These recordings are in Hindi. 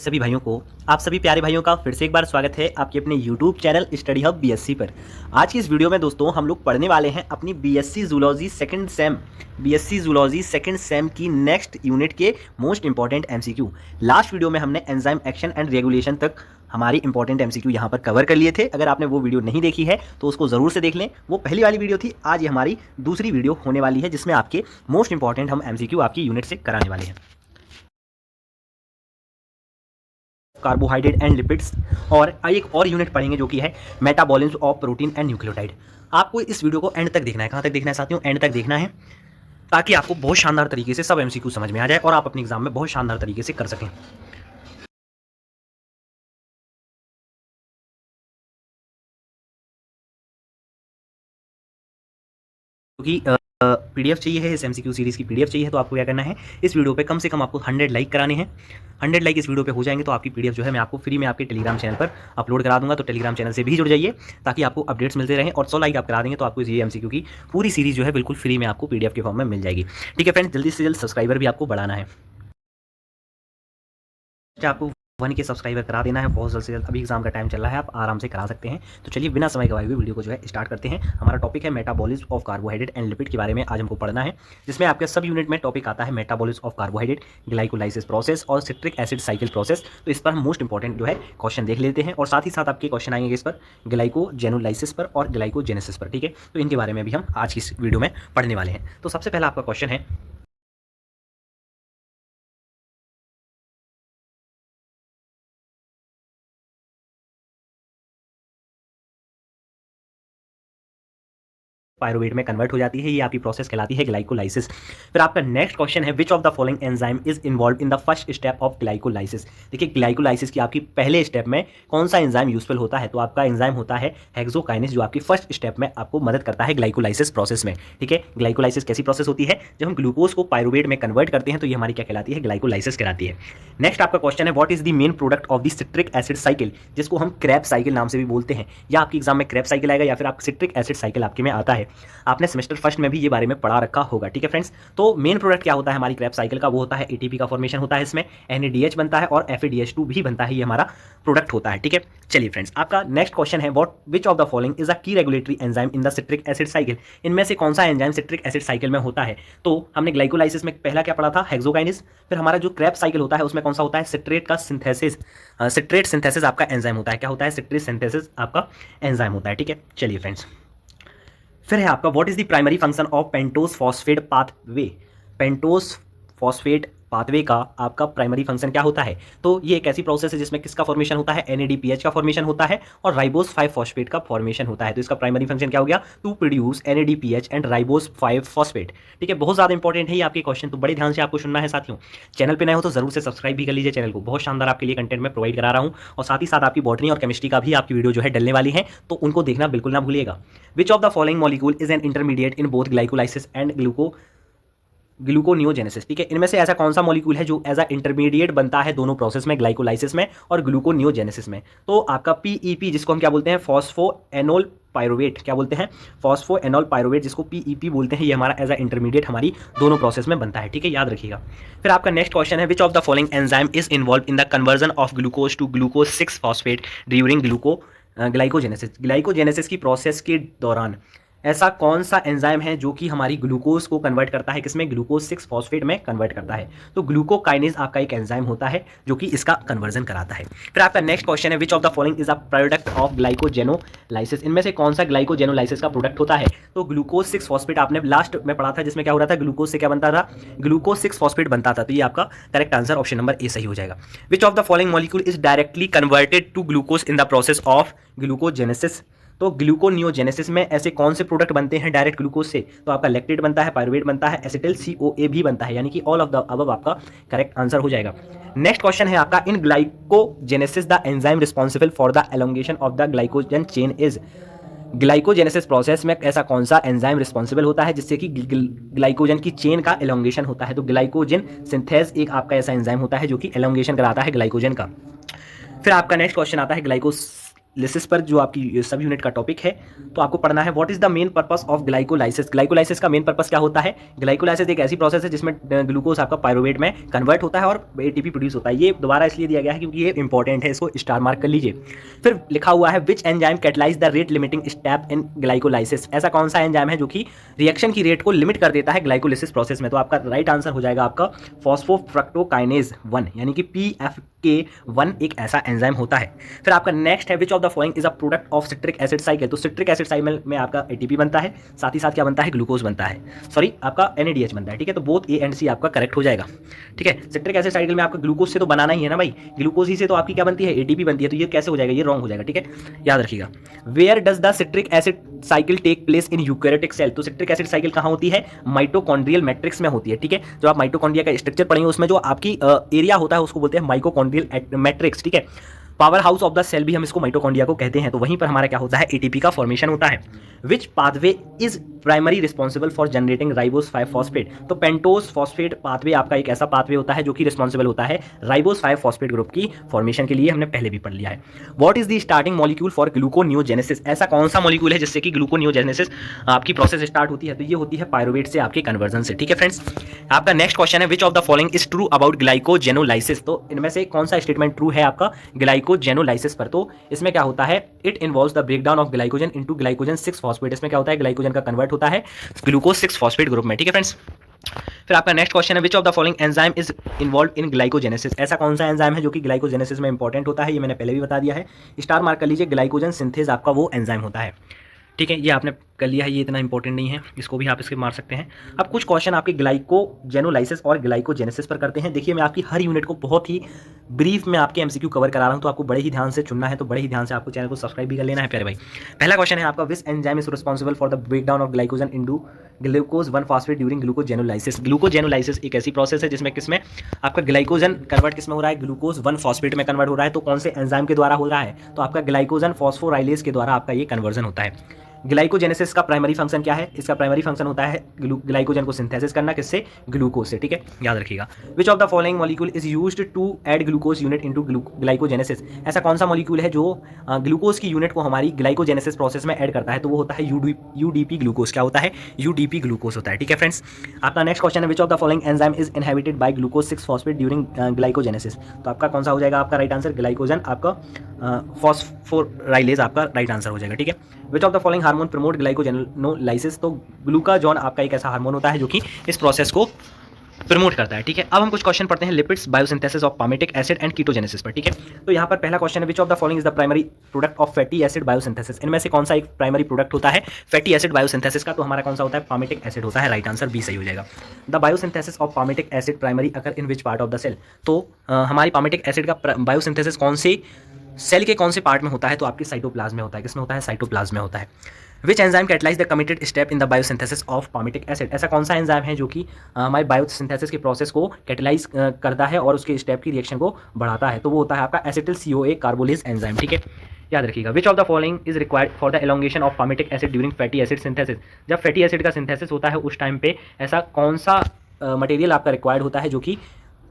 सभी भाइयों को, आप सभी प्यारे भाइयों का फिर से एक बार स्वागत है आपके अपने YouTube channel study hub BSc पर। आज की इस वीडियो में दोस्तों हम लोग पढ़ने वाले हैं अपनी बीएससी जूलॉजी सेकंड सेम की नेक्स्ट यूनिट के most important MCQ. Last video में हमने एंजाइम एक्शन एंड रेगुलेशन तक हमारी इंपॉर्टेंट एमसीक्यू यहाँ पर कवर कर लिए थे। अगर आपने वो वीडियो नहीं देखी है तो उसको ज़रूर से देख लें, वो पहली वाली वीडियो थी। आज ये हमारी दूसरी वीडियो होने वाली है जिसमें आपके मोस्ट इंपॉर्टेंट हम एमसीक्यू आपकी यूनिट से कराने वाले हैं। कार्बोहाइड्रेट एंड लिपिड्स, और एक और यूनिट पढ़ेंगे जो कि है metabolism of protein and nucleotide. आपको इस वीडियो को एंड तक देखना है। कहाँ तक देखना है साथियों? एंड तक देखना है, ताकि आपको बहुत शानदार तरीके से सब एमसीक्यू समझ में आ जाए और आप अपने एग्जाम में बहुत शानदार तरीके से कर सकें। क्योंकि पीडीएफ चाहिए है, इस एमसीक्यू सीरीज की पीडीएफ चाहिए, तो आपको क्या करना है, इस वीडियो पे कम से कम आपको 100 लाइक कराने हैं। 100 लाइक इस वीडियो पे हो जाएंगे तो आपकी पीडीएफ जो है मैं आपको फ्री में आपके टेलीग्राम चैनल पर अपलोड करा दूंगा। तो टेलीग्राम चैनल से भी जुड़ जाइए ताकि आपको अपडेट्स मिलते रहें। और 100 लाइक आप करा देंगे तो आपको ये एमसीक्यू की पूरी सीरीज जो है बिल्कुल फ्री में आपको पीडीएफ के फॉर्म में मिल जाएगी। ठीक है फ्रेंड्स, जल्दी से जल्द सब्सक्राइबर भी आपको बढ़ाना है। आपको 1 के सब्सक्राइबर करा देना है बहुत जल्द से जल्द। अभी एग्जाम का टाइम चल रहा है, आप आराम से करा सकते हैं। तो चलिए बिना समय गवाए हुए वीडियो को जो है स्टार्ट करते हैं। हमारा टॉपिक है metabolism of carbohydrate and lipid के बारे में आज हमको पढ़ना है, जिसमें आपके सब यूनिट में टॉपिक आता है metabolism of carbohydrate, glycolysis process और सिट्रिक एसिड साइकिल प्रोसेस। तो इस पर हम मोस्ट इंपॉर्टेंट जो है क्वेश्चन देख लेते हैं, और साथ ही साथ आपके क्वेश्चन आएंगे इस पर ग्लाइकोजेनोलाइसिस पर और ग्लाइकोजेनेसिस पर। ठीक है, तो इनके बारे में भी हम आज की इस वीडियो में पढ़ने वाले हैं। तो सबसे पहला आपका क्वेश्चन है, पायरुवेट में कन्वर्ट हो जाती है। ये आपकी प्रोसेस कहलाती है ग्लाइकोलाइसिस। फिर आपका नेक्स्ट क्वेश्चन है, which of the following enzyme is involve in the first step of glycolysis. देखिए ग्लाइकोलाइसिस की आपकी पहले स्टेप में कौन सा एंजाइम यूजफुल होता है? तो आपका एंजाइम होता है हेक्सोकाइनेस, जो आपकी फर्स्ट स्टेप में आपको मदद करता है ग्लाइकोलाइसिस प्रोसेस में। ठीक है, ग्लाइकोलाइसिस कैसी प्रोसेस होती है? जब हम ग्लूकोज को पायरुवेट में कन्वर्ट करते हैं तो ये हमारी क्या कहलाती है? ग्लाइकोलाइसिस कहलाती है। नेक्स्ट आपका क्वेश्चन है, what is the main product of the citric acid cycle, जिसको हम क्रैब साइकिल नाम से भी बोलते हैं। या आपके एग्जाम में क्रैब साइकिल आएगा या फिर आप सिट्रिक एसिड साइकिल आपके में आता है। आपने सेमेस्टर फर्स्ट में भी ये बारे में पढ़ा रखा होगा। ठीक है फ्रेंड्स, तो मेन प्रोडक्ट क्या होता है हमारी क्रैब साइकिल का? वो होता है एटीपी का फॉर्मेशन होता है, इसमें NADH बनता है और FADH2 भी बनता है। ये हमारा प्रोडक्ट होता है। ठीक है, चलिए फ्रेंड्स, आपका नेक्स्ट क्वेश्चन है, what which of the following is a key regulatory enzyme in the citric acid cycle. इनमें से कौन सा एंजाइम सिट्रिक एसिड साइकिल में होता है? तो हमने ग्लाइकोलाइसिस में पहला क्या पढ़ा था? हेक्सोकाइनेस। फिर हमारा जो क्रैब साइकिल होता है उसमें कौन सा होता है? सिट्रेट का सिंथेसिस। सिट्रेट सिंथेसिस आपका एंजाइम होता है। क्या होता है? सिट्रेट सिंथेसिस आपका एंजाइम होता है। ठीक है, चलिए फ्रेंड्स, फिर है आपका, what is the primary function of pentose phosphate pathway. Pentose phosphate pathway का आपका प्राइमरी फंक्शन क्या होता है? तो ये एक ऐसी प्रोसेस है जिसमें किसका फॉर्मेशन होता है? NADPH का फॉर्मेशन होता है और राइबोस 5 फॉस्फेट का फॉर्मेशन होता है। तो इसका प्राइमरी फंक्शन क्या हो गया? To produce NADPH and ribose 5 phosphate. ठीक है, बहुत ज़्यादा इंपॉर्टेंट है ये आपके क्वेश्चन, तो बड़े ध्यान से आपको सुनना है साथियों। चैनल पे नए हो तो जरूर से सब्सक्राइब भी कर लीजिए चैनल को, बहुत शानदार आपके लिए कंटेंट में प्रोवाइड करा रहा हूँ। और साथ ही साथ आपकी बॉटनी और केमिस्ट्री का भी आपकी वीडियो जो है डलने वाली है, तो उनको देखना बिल्कुल ना भूलिएगा। विच of the following molecule is an intermediate in both glycolysis and gluconeogenesis. ठीक है, इनमें से ऐसा कौन सा मॉलिक्यूल है जो एज अ इंटरमीडिएट बनता है दोनों प्रोसेस में, ग्लाइकोलाइसिस में और ग्लूकोनियोजेनेसिस में? तो आपका PEP, जिसको हम क्या बोलते हैं? फॉस्फोएनोल पायरुवेट। क्या बोलते हैं? फॉस्फोएनोल पायरुवेट, जिसको PEP बोलते हैं। ये हमारा एज अ इंटरमीडिएट हमारी दोनों प्रोसेस में बनता है। ठीक है, याद रखिएगा। फिर आपका नेक्स्ट क्वेश्चन है, which of the following enzyme is involve in the conversion of glucose to glucose 6 phosphate during glycogenesis. Glycogenesis की प्रोसेस के दौरान ऐसा कौन सा एंजाइम है जो कि हमारी ग्लूकोज को कन्वर्ट करता है? किसमें? ग्लूकोज 6 फॉस्फेट में कन्वर्ट करता है। तो ग्लूकोकाइनेज आपका एक एंजाइम होता है जो कि इसका कन्वर्जन कराता है। फिर आपका नेक्स्ट क्वेश्चन है, which of the following is a product of glycogenolysis. इनमें से कौन सा ग्लाइकोजेनोलाइसिस का प्रोडक्ट होता है? तो ग्लूकोज 6 फॉस्फेट आपने लास्ट में पढ़ा था, जिसमें क्या हो रहा था? ग्लूकोज से क्या बनता था? ग्लूकोज 6 फॉस्फेट बनता था। तो ये आपका correct answer option number A सही हो जाएगा। Which of the following molecule is directly converted to glucose in the process of glucogenesis. तो ग्लूकोनियोजेनेसिस में ऐसे कौन से प्रोडक्ट बनते हैं डायरेक्ट ग्लूकोज से? तो आपका लैक्टेट बनता है, पायरुवेट बनता है, एसिटिल CoA भी बनता है, यानी कि ऑल ऑफ द अबव आपका करेक्ट आंसर हो जाएगा। नेक्स्ट क्वेश्चन है आपका, in glycogenesis the enzyme responsible for the elongation of the glycogen chain is. Glycogenesis process में ऐसा कौन सा एंजाइम रिस्पॉन्सिबल होता है जिससे कि ग्लाइकोजन की चेन का एलोंगेशन होता है? तो ग्लाइकोजन सिंथेज एक आपका ऐसा एंजाइम होता है जो कि एलोंगेशन कराता है ग्लाइकोजन का। फिर आपका नेक्स्ट क्वेश्चन आता है, लिसिस पर जो आपकी सब यूनिट का टॉपिक है, तो आपको पढ़ना है what is the main purpose of glycolysis. Glycolysis का मेन पर्पस क्या होता है? ग्लाइकोलाइसिस एक ऐसी प्रोसेस है जिसमें ग्लूकोज आपका पायरुवेट में कन्वर्ट होता है और एटीपी प्रोड्यूस होता है। ये दोबारा इसलिए दिया गया है क्योंकि ये इंपॉर्टेंट है, इसको स्टार मार्क कर लीजिए। फिर लिखा हुआ है which enzyme catalyse the rate limiting step in glycolysis. ऐसा कौन सा एंजाइम है जो कि रिएक्शन की रेट को लिमिट कर देता है ग्लाइकोलिसिस प्रोसेस में? तो आपका राइट आंसर हो जाएगा आपका फॉस्फोफ्रक्टोकाइनेज 1 यानी कि PFK1 एक ऐसा एंजाइम होता है। फिर आपका नेक्स्ट है which of the following is a product of citric acid cycle. तो सिट्रिक एसिड साइकिल में आपका एटीपी बनता है, साथ ही साथ क्या बनता है? ग्लूकोज बनता है, सॉरी आपका NADH बनता है। ठीक है, तो बोथ A एंड C आपका करेक्ट हो जाएगा। ठीक है, सिट्रिक एसिड साइकिल में आपका ग्लूकोज से तो बनाना ही है ना भाई, ग्लूकोज ही से तो आपकी क्या बनती है? ATP बनती है। तो ये कैसे हो जाएगा? ये रॉन्ग हो जाएगा। ठीक है, याद रखिएगा। Where does the citric acid cycle take place in eukaryotic cell. तो सिट्रिक एसिड साइकिल कहाँ होती है? माइटोकॉन्ड्रियल मैट्रिक्स में होती है। ठीक है, जो आप माइटोकॉन्ड्रिया का स्ट्रक्चर पढ़ेंगे उसमें जो आपकी एरिया होता है उसको बोलते हैं माइटोकॉन्ड्रियल मैट्रिक्स। ठीक है, power house of the cell भी हम इसको माइटोकॉन्ड्रिया को कहते हैं। तो वहीं पर हमारा क्या होता है? ATP का फॉर्मेशन होता है। Which pathway is primary responsible for generating ribose 5 phosphate. तो पेंटोस फॉस्फेट पाथवे आपका एक ऐसा पाथवे होता है जो कि रिस्पॉन्सिबल होता है राइबोस 5 फॉस्फेट ग्रुप की फॉर्मेशन के लिए। हमने पहले भी पढ़ लिया है। What is the starting molecule for gluconeogenesis. ऐसा कौन सा मॉलिक्यूल है जिससे कि ग्लूकोनियोजेनेसिस आपकी प्रोसेस स्टार्ट होती है? तो ये होती है पायरुवेट से आपके कन्वर्जन से। ठीक है फ्रेंड्स, आपका नेक्स्ट क्वेश्चन है which of the following is true about glycogenolysis. तो इनमें से कौन सा स्टेटमेंट ट्रू है आपका ग्लाइकोजेनोलाइसिस पर? तो इसमें क्या होता है? It involves the breakdown of glycogen into glycogen 6 phosphate. इसमें क्या होता है? ग्लाइकोजन का कन्वर्ट होता है ग्लूकोज 6 फॉस्फेट ग्रुप में। ठीक है फ्रेंड्स, फिर आपका नेक्स्ट क्वेश्चन है which of the following enzyme is involve in glycogenesis. ऐसा कौन सा एंजाइम है जो कि ग्लाइकोजेनेसिस में इंपॉर्टेंट होता है? ये मैंने पहले भी बता दिया है, स्टार मार्क कर लीजिए। ग्लाइकोजन सिंथेज आपका वो एंजाइम होता है। ठीक है, ये आपने कर लिया है, ये इतना इंपॉर्टेंट नहीं है, इसको भी आप इसके मार सकते हैं। अब कुछ क्वेश्चन आपके ग्लाइकोजेनोलाइसिस और ग्लाइकोजेनेसिस पर करते हैं। देखिए मैं आपकी हर यूनिट को बहुत ही ब्रीफ में आपके MCQ कवर करा रहा हूं, तो आपको बड़े ही ध्यान से चुनना है, तो बड़े ही ध्यान से आपको चैनल को सब्सक्राइब भी कर लेना है प्यारे भाई। पहला क्वेश्चन है आपका which enzyme is responsible for the breakdown of glycogen into glucose 1 phosphate during glycogenolysis. Glycogenolysis एक ऐसी प्रोसेस है जिसमें किसमें आपका ग्लाइकोजन कन्वर्ट किसमें हो रहा है? ग्लूकोज 1 फॉस्फेट में कन्वर्ट हो रहा है। तो कौन से एंजाइम के द्वारा हो रहा है? तो आपका ग्लाइकोजन फॉस्फोराइलेज के द्वारा आपका ये कन्वर्जन होता है। ग्लाइकोजेनेसिस का प्राइमरी फंक्शन क्या है? इसका प्राइमरी फंक्शन होता है ग्लाइकोजन को सिंथेसिस करना, किससे? ग्लूकोज से। ठीक है, याद रखिएगा। Which of the following molecule is used to add glucose unit into glycogenesis. ऐसा कौन सा मॉलिक्यूल है जो ग्लूकोज की यूनिट को हमारी ग्लाइकोजेनेसिस प्रोसेस में ऐड करता है? तो वो होता है UDP ग्लूकोज। क्या होता है? UDP ग्लूकोज होता है। ठीक है फ्रेंड्स, आपका नेक्स्ट क्वेश्चन है which of the following enzyme is inhabited bye glucose 6 phosphate during glycogenesis. तो आपका कौन सा हो जाएगा? आपका राइट आंसर ग्लाइकोजन आपका फॉस्फोराइलेज आपका राइट आंसर हो जाएगा। ठीक है, which of the following hormone promote glycogenolysis. तो ग्लूकाजॉन आपका एक ऐसा हार्मोन होता है जो कि इस प्रोसेस को प्रमोट करता है। ठीक है, अब हम कुछ क्वेश्चन पढ़ते हैं lipids biosynthesis of palmitic acid and कीटोजेनेसिस पर। ठीक है, तो यहाँ पर पहला क्वेश्चन है which of the following is the primary product of fatty acid biosynthesis. इनमें से कौन सा एक प्राइमरी प्रोडक्ट होता है फैटी एसिड बायोसिंथेसिस का? तो हमारा कौन सा होता है? पामिटिक एसिड होता है। राइट आंसर B सही हो जाएगा। The biosynthesis of palmitic acid primary occur in which part of the cell. तो हमारी पामिटिक एसिड का बायोसिंथेसिस कौन से सेल के कौन से पार्ट में होता है? तो आपकी साइटोप्लाज्म में होता है। किसमें होता है? साइटोप्लाज्म में होता है। Which enzyme catalyse the committed step in the biosynthesis of palmitic acid. ऐसा कौन सा एंजाइम है जो कि हमारे बायोसिंथेसिस के प्रोसेस को कैटलाइज करता है और उसके स्टेप की रिएक्शन को बढ़ाता है? तो वो होता है आपका एसिटिल CoA कार्बोलेज एंजाइम। ठीक है, याद रखिएगा। Which of the following is required for the elongation of palmitic acid during fatty acid synthesis. जब फैटी एसिड का सिंथेसिस होता है उस टाइम पे ऐसा कौन सा मटेरियल आपका रिक्वायर्ड होता है जो कि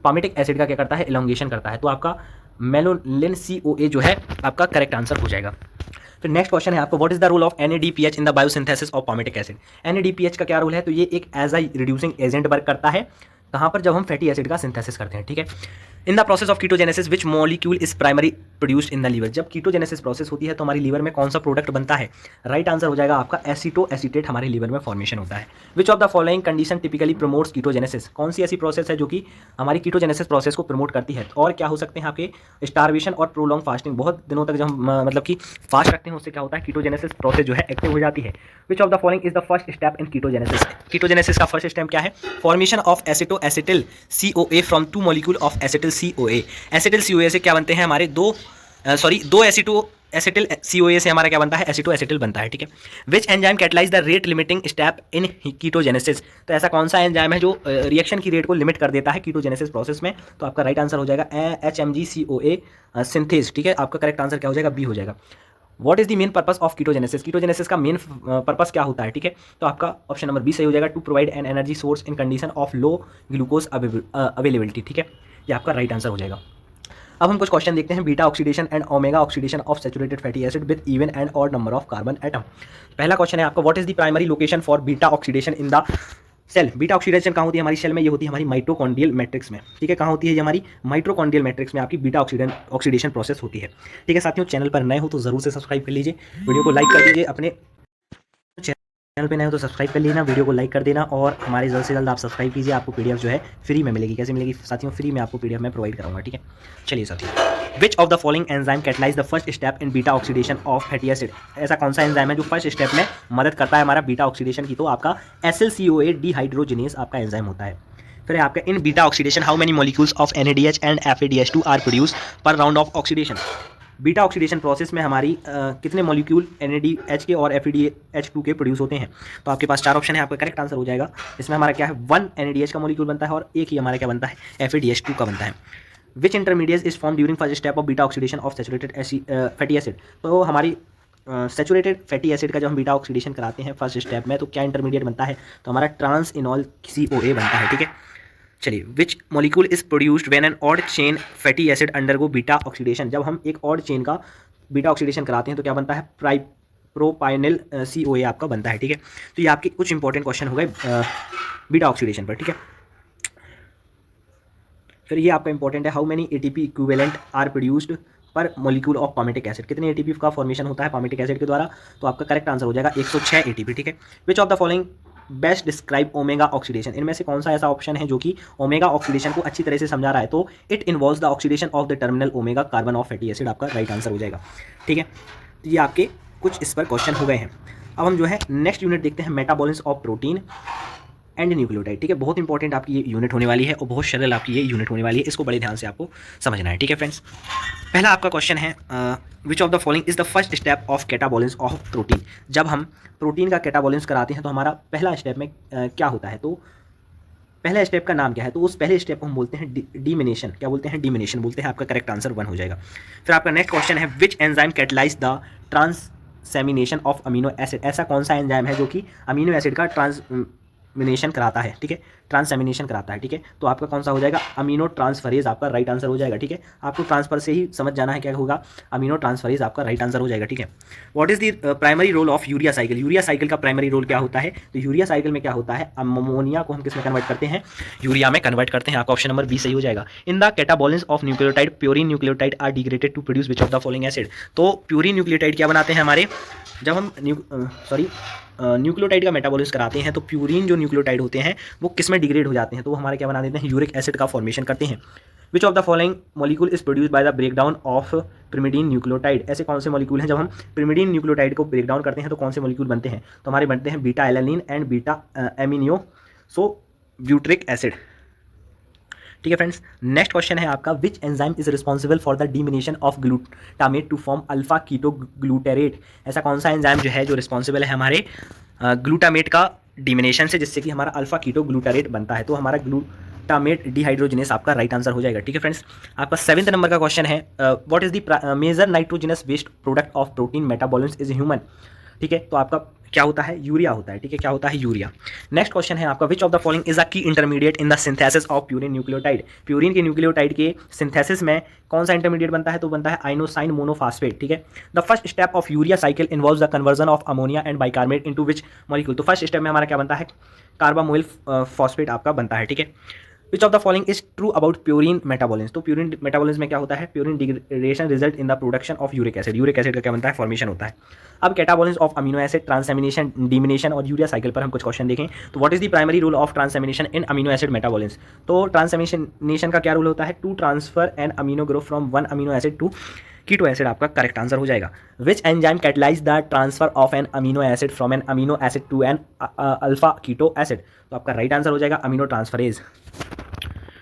पामिटिक एसिड का क्या करता है? एलोंगेशन करता है। तो आपका मेलोनिन CoA जो है आपका करेक्ट आंसर हो जाएगा। फिर नेक्स्ट क्वेश्चन है आपको what is the role of NADPH in the biosynthesis of palmitic acid. NADPH का क्या रोल है? तो ये एक as a reducing agent work करता है। कहाँ पर? जब हम फैटी एसिड का सिंथेसिस करते हैं। ठीक है, in the process of ketogenesis which molecule is primary produced in the liver. जब कीटोजेनेसिस प्रोसेस होती है तो हमारी लीवर में कौन सा प्रोडक्ट बनता है? राइट आंसर हो जाएगा आपका एसिटोएसीटेट हमारे लीवर में फॉर्मेशन होता है। Which of the following condition typically promotes कीटोजेनेसिस। कौन सी ऐसी प्रोसेस है जो कि हमारी कीटोजेनेसिस प्रोसेस को प्रमोट करती है? और क्या हो सकते हैं आपके? स्टारवेशन और प्रोलॉन्ग फास्टिंग। बहुत दिनों तक जब हम मतलब कि फास्ट रखते हैं उससे क्या होता है? कीटोजेनेसिस प्रोसेस जो है एक्टिव हो जाती है। Which of the following is the first step in ketogenesis. Ketogenesis का फर्स्ट स्टेप क्या है? Formation of acetoacetyl CoA from 2 molecule of acetyl CoA। Acetyl CoA से क्या बनते हैं? हमारे दो एसिटिल CoA से हमारा क्या बनता है? एसिटोएसिटिल बनता है। ठीक है, which enzyme catalyse the rate limiting step in कीटोजेनेसिस। तो ऐसा कौन सा एंजाइम है जो रिएक्शन की रेट को लिमिट कर देता है कीटोजेनेसिस प्रोसेस में? तो आपका राइट आंसर हो जाएगा HMG CoA सिंथेज। ठीक है, आपका करेक्ट आंसर क्या हो जाएगा? B हो जाएगा। What is the main purpose of कीटोजेनेसिस। Ketogenesis का मेन पर्पस क्या होता है? ठीक है, तो आपका ऑप्शन नंबर B सही हो जाएगा। To provide an energy source in condition of low glucose availability. ठीक है, ये आपका राइट आंसर हो जाएगा। अब हम कुछ क्वेश्चन देखते हैं, beta oxidation and omega oxidation of saturated fatty acid with even and odd number of carbon atom. पहला क्वेश्चन है आपका, what is the primary location for beta oxidation in the cell. Beta oxidation कहाँ होती है हमारी सेल में? ये होती है हमारी माइटोकॉन्ड्रियल मैट्रिक्स में। ठीक है, कहाँ होती है ये? हमारी माइटोकॉन्ड्रियल मैट्रिक्स में आपकी बीटा ऑक्सीडेशन प्रोसेस होती है। ठीक है साथियों, चैनल पर नए हो तो जरूर से सब्सक्राइब कर लीजिए, वीडियो को लाइक कर दीजिए, अपने चैनल पे नए हो तो सब्सक्राइब कर लेना, वीडियो को लाइक कर देना और हमारे जल्द से जल्द आप सब्सक्राइब कीजिए। आपको पीडीएफ जो है फ्री में मिलेगी। कैसे मिलेगी साथियों? फ्री में आपको पीडीएफ में प्रोवाइड कराऊंगा। ठीक है, चलिए साथियों, विच of the following enzyme catalyse the first step in beta oxidation of fatty acid. ऐसा कौन सा एंजाइम है जो फर्स्ट स्टेप में मदद करता है हमारा बीटा ऑक्सीडेशन की? तो आपका SLCOA डिहाइड्रोजिनेज आपका एंजाइम होता है। फिर है आपका, in beta oxidation how many molecules of NADH and FADH2 are produce per round of oxidation. Beta oxidation process में हमारी कितने मॉलिक्यूल NADH के और FADH2 के प्रोड्यूस होते हैं? तो आपके पास चार ऑप्शन है, आपका करेक्ट आंसर हो जाएगा। इसमें हमारा क्या है, 1 NADH का मॉलिक्यूल बनता है और एक ही हमारा क्या बनता है, FADH2 का बनता है। Which intermediate is form during first step of beta oxidation of saturated fatty acid. तो हमारी सैचुरेटेड फैटी एसिड का जब हम बीटा ऑक्सीडेशन कराते हैं फर्स्ट स्टेप में, तो क्या इंटरमीडिएट बनता है? तो हमारा ट्रांसइनॉल COA बनता है। ठीक है, चलिए, विच molecule is produced when an odd chain fatty acid undergo beta oxidation. जब हम एक ऑड चेन का बीटा ऑक्सीडेशन कराते हैं तो क्या बनता है? प्रोपाइनिल COA आपका बनता है। ठीक है, तो ये आपके कुछ इंपॉर्टेंट क्वेश्चन हो गए बीटा ऑक्सीडेशन पर। ठीक है, फिर ये आपका इंपॉर्टेंट है, how many ATP equivalent are produced per molecule of palmitic acid. कितने ATP का फॉर्मेशन होता है पामेटिक एसिड के द्वारा? तो आपका करेक्ट आंसर हो जाएगा 106 ATP। ठीक है, which of the following best describe omega oxidation. इनमें से कौन सा ऐसा ऑप्शन है जो कि ओमेगा ऑक्सीडेशन को अच्छी तरह से समझा रहा है? तो it involves the oxidation of the terminal omega carbon of fatty acid आपका राइट आंसर हो जाएगा। ठीक है, तो ये आपके कुछ इस पर क्वेश्चन हो गए हैं। अब हम जो है नेक्स्ट यूनिट देखते हैं, metabolism of protein and nucleotide. ठीक है, बहुत इंपॉर्टेंट आपकी ये यूनिट होने वाली है और बहुत सरल आपकी ये यूनिट होने वाली है, इसको बड़े ध्यान से आपको समझना है। ठीक है फ्रेंड्स, पहला आपका क्वेश्चन है, which of the following is the first step of catabolism of protein. जब हम प्रोटीन का कैटाबॉलिज्म कराते हैं तो हमारा पहला स्टेप में क्या होता है? तो पहला स्टेप का नाम क्या है? तो उस पहले स्टेप को हम बोलते हैं डीमिनेशन। क्या बोलते हैं? डीमिनेशन बोलते हैं। आपका करेक्ट आंसर 1 हो जाएगा। फिर आपका नेक्स्ट क्वेश्चन है, which enzyme catalyse the transamination of amino acid. ऐसा कौन सा एंजाइम है जो कि अमीनो एसिड का ट्रांसमिनेशन कराता है? ठीक है, ट्रांससेमिनेशन कराता है। ठीक है, तो आपका कौन सा हो जाएगा? अमीनो ट्रांसफरेज आपका राइट आंसर हो जाएगा। ठीक है, आपको ट्रांसफर से ही समझ जाना है क्या होगा, अमीनो ट्रांसफरेज आपका राइट आंसर हो जाएगा। ठीक है, what is the primary role of urea cycle. Urea cycle का प्राइमरी रोल क्या होता है? तो यूरिया साइकिल में क्या होता है, अमोनिया को हम किस में कन्वर्ट करते हैं? यूरिया में कन्वर्ट करते हैं। आपका ऑप्शन नंबर बी सही हो जाएगा। In the catabolism of nucleotide purine nucleotide are degraded to produce which of the following acid. तो प्यूरिन न्यूक्लियोटाइड क्या बनाते हैं हमारे, जब हम न्यूक्लियोटाइड का मेटाबॉलिज्म कराते हैं तो प्यूरिन जो न्यूक्लियोटाइड होते हैं वो किस में डिग्रेड हो जाते हैं? तो वो हमारे क्या बना देते हैं? यूरिक एसिड का फॉर्मेशन करते हैं। विच of the following molecule is produce by the breakdown of pyrimidine nucleotide. ऐसे कौन से मॉलिक्यूल हैं जब हम पिरिमिडीन न्यूक्लियोटाइड को ब्रेकडाउन करते हैं तो कौन से मॉलिक्यूल बनते हैं? तो हमारे बनते हैं beta alanine and beta amino iso butyric acid. ठीक है फ्रेंड्स, नेक्स्ट क्वेश्चन है आपका, which enzyme is responsible for the deamination of glutamate to form alpha keto glutarate. ऐसा कौन सा एंजाइम जो है जो रिस्पॉन्सिबल है हमारे ग्लूटामेट का डिमिनेशन से, जिससे कि हमारा अल्फा कीटो ग्लूटेरेट बनता है? तो हमारा ग्लूटामेट डिहाइड्रोजिनेस आपका राइट आंसर हो जाएगा। ठीक है फ्रेंड्स, आपका 7th नंबर का क्वेश्चन है, what is the major nitrogenous waste product of protein metabolism is human. ठीक है, तो आपका क्या होता है? यूरिया होता है। ठीक है, क्या होता है? यूरिया। नेक्स्ट क्वेश्चन है आपका, which of the following is a key intermediate in the synthesis of purine nucleotide. Purine के न्यूक्लियोटाइड के सिंथेसिस में कौन सा इंटरमीडिएट बनता है? तो बनता है आइनोसाइन मोनोफॉस्फेट। ठीक है, the first step of urea cycle involves the conversion of ammonia and bicarbonate into which molecule. तो फर्स्ट स्टेप में हमारा क्या बनता है? कार्बामोइल फॉस्फेट आपका बनता है। ठीक है, which of the following is true about purine metabolism. तो प्यूरिन मेटाबॉलिज्म में क्या होता है? Purine degradation result in the production of uric acid. Uric acid का क्या बनता है? फॉर्मेशन होता है। अब catabolism of amino acid, transamination, deamination और यूरिया साइकिल पर हम कुछ क्वेश्चन देखें। तो what is the primary role of transamination in amino acid metabolism. तो ट्रांससेमिनेशन का क्या रोल होता है? To transfer an amino group from one amino acid to keto acid आपका करेक्ट आंसर हो जाएगा। Which enzyme catalyse the transfer of an amino acid from an amino acid to an alpha keto acid. तो आपका राइट आंसर हो जाएगा amino transferase.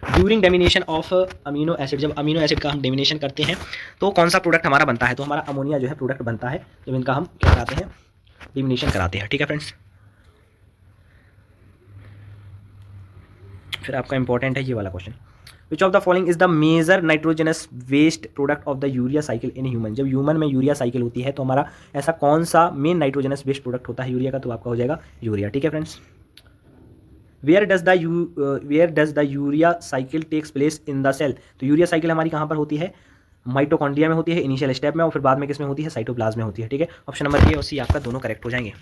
During deamination of amino acid, जब अमीनो एसिड का हम डेमिनेशन करते हैं तो कौन सा प्रोडक्ट हमारा बनता है? तो हमारा अमोनिया जो है प्रोडक्ट बनता है जब इनका हम क्या कराते हैं? डेमिनेशन कराते हैं। ठीक है फ्रेंड्स, फिर आपका इंपॉर्टेंट है ये वाला question, which of the following is the major nitrogenous waste product of the urea cycle in human. जब ह्यूमन में यूरिया साइकिल होती है तो हमारा ऐसा कौन सा मेन नाइट्रोजनस वेस्ट प्रोडक्ट होता है यूरिया का? तो आपका हो जाएगा यूरिया। ठीक है friends, where does the urea cycle takes place in the cell. तो यूरिया साइकिल हमारी कहाँ पर होती है, माइटोकॉन्ड्रिया में होती है इनिशियल स्टेप में, और फिर बाद में किस में होती है, साइटोप्लाज्म में होती है। ठीक है, ऑप्शन नंबर ए और सी आपका दोनों करेक्ट हो जाएंगे।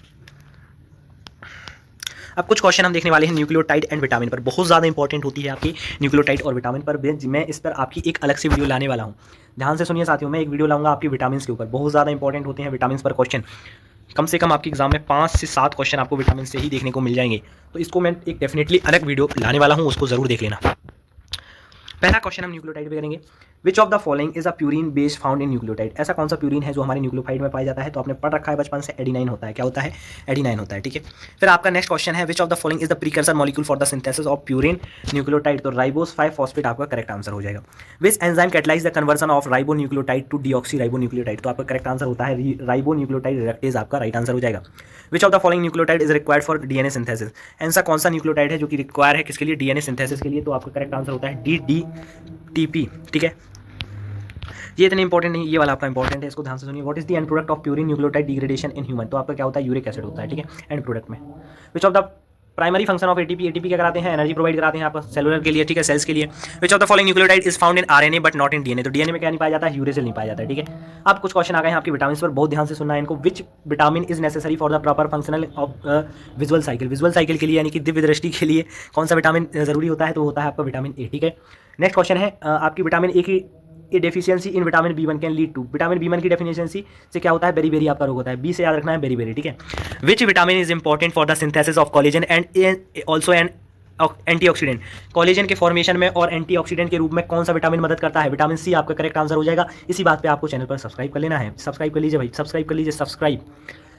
अब कुछ क्वेश्चन हम देखने वाले हैं न्यूक्लियोटाइड एंड विटामिन पर, बहुत ज़्यादा इंपॉर्टेंट होती है आपकी न्यूक्लियोटाइड और विटामिन पर। मैं इस पर आपकी एक अलग से वीडियो लाने वाला हूँ, ध्यान से सुनिए साथियों। मैं एक वीडियो लाऊंगा आपकी विटामिन के ऊपर, बहुत ज़्यादा इंपॉर्टेंट होते हैं विटामिन पर क्वेश्चन। कम से कम आपके एग्जाम में 5 से 7 क्वेश्चन आपको विटामिन से ही देखने को मिल जाएंगे, तो इसको मैं एक डेफिनेटली अलग वीडियो लाने वाला हूँ, उसको जरूर देख लेना। पहला क्वेश्चन हम न्यूक्लियोटाइड पे करेंगे। विच of the following is a purine base found in nucleotide. ऐसा कौन सा प्यूरिन है जो हमारे न्यूक्लियोटाइड में पाया जाता है, तो आपने पढ़ रखा है बचपन से, एडिनाइन होता है। क्या होता है, एडिनाइन होता है। ठीक है, फिर आपका नेक्स्ट क्वेश्चन है which of the following is the precursor molecule for the synthesis of purine nucleotide. तो राइबोस 5 फॉस्फेट आपका करेक्ट आंसर हो जाएगा। Which enzyme catalyse the conversion of ribo nucleotide two deoxy ribo nucleotide. तो आपका करेक्ट आंसर होता है राइबो न्यूक्लियोटाइड रिडक्टेज, आपका राइट आंसर हो जाएगा। Which of the following nucleotide is required for DNA synthesis. ऐसा कौन सा न्यूक्लियोटाइड है जो कि रिक्वायर है किसके लिए, डीएनए सिंथेसिस के लिए। तो आपका करेक्ट आंसर होता है DDTP। ठीक है, ये इतने इंपॉर्टेंट नहीं, ये वाला आपका इंपॉर्टेंट है, इसको ध्यान से सुनिए। What is the end product of purine nucleotide degradation in human. तो आपका क्या होता है, यूरिक एसिड होता है। ठीक है, एंड प्रोडक्ट में। विच of the primary function of ATP, ATP क्या कराते हैं, एनर्जी प्रोवाइड कराते हैं आपका सेलुलर के लिए। ठीक है, सेल्स के लिए। विच of the following nucleotide is found in RNA but not in DNA. तो डीएनए में क्या नहीं पाया जाता है, यूरेसिल नहीं पाया जाता है। ठीक है, अब कुछ क्वेश्चन आ गए हैं आपके विटामिन पर, बहुत ध्यान से सुनना है इनको। विच vitamin is necessary for the proper functional of visual cycle. Visual cycle के लिए यानी कि दिव्य दृष्टि के लिए कौन सा विटामिन जरूरी होता है, तो होता है आपका विटामिन ए। ठीक है, नेक्स्ट क्वेश्चन है आपकी विटामिन ए की deficiency in vitamin B1 can lead to. Vitamin B1 की डेफिशिएंसी से क्या होता है, बेरी बेरी आपका रोग होता है। बी से याद रखना है, बेरी बेरी। ठीक है, which vitamin is important for the synthesis of collagen and also and antioxidant. Collagen के फॉर्मेशन में और एंटीऑक्सीडेंट के रूप में कौन सा विटामिन मदद करता है, विटामिन सी आपका करेक्ट आंसर हो जाएगा। इसी बात पे आपको चैनल पर सब्सक्राइब कर लेना है, सब्सक्राइब कर लीजिए भाई, सब्सक्राइब कर लीजिए, subscribe.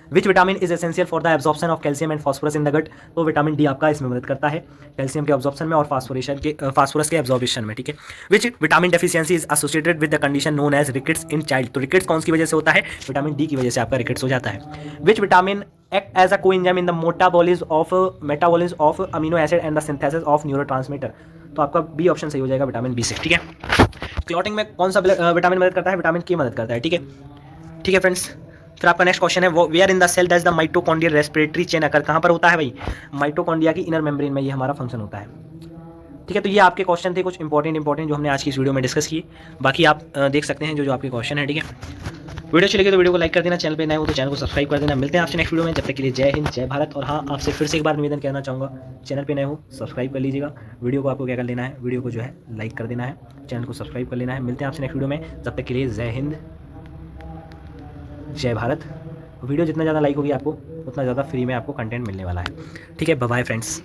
Which vitamin is essential for the absorption of calcium and phosphorus in the gut. तो विटामिन डी आपका इसमें मदद करता है कैल्शियम के एब्जॉर्प्शन में और फास्फोरस के एब्जॉर्प्शन में। ठीक है, which vitamin deficiency is associated with the condition known as rickets in child. तो रिकेट्स कौन सी वजह से होता है, विटामिन डी की वजह से आपका रिकेट्स हो जाता है। Which vitamin act as a coenzyme in the metabolism of amino acid and the synthesis of neurotransmitter. तो आपका बी ऑप्शन सही हो जाएगा, विटामिन बी से। ठीक है, क्लॉटिंग में कौन सा विटामिन मदद करता है, विटामिन के मदद करता है। ठीक है, ठीक है फ्रेंड्स। फिर आपका नेक्स्ट क्वेश्चन है where in the cell does the mitochondrial respiratory chain occur. कहाँ पर होता है भाई, माइटोकॉन्ड्रिया की इनर मेम्ब्रेन में ये हमारा फंक्शन होता है। ठीक है, तो ये आपके क्वेश्चन थे कुछ इंपॉर्टेंट जो हमने आज की इस वीडियो में डिस्कस किए। बाकी आप देख सकते हैं जो आपके क्वेश्चन है। ठीक है, वीडियो अच्छी लगी तो वीडियो को लाइक कर देना, चैनल पे नए हो तो चैनल को सब्सक्राइब कर देना। मिलते हैं आपसे नेक्स्ट वीडियो में, जब तक के लिए जय हिंद जय भारत। और हाँ, आपसे फिर से एक बार निवेदन करना चाहूँगा, चैनल पे नए हो सब्सक्राइब कर लीजिएगा। वीडियो को आपको क्या कर लेना है, वीडियो को जो है लाइक कर देना है, चैनल को सब्सक्राइब कर लेना है। मिलते हैं आपसे नेक्स्ट वीडियो में, तब तक के लिए जय हिंद जय भारत। वीडियो जितना ज़्यादा लाइक होगी आपको उतना ज़्यादा फ्री में आपको कंटेंट मिलने वाला है। ठीक है, बाय बाय फ्रेंड्स।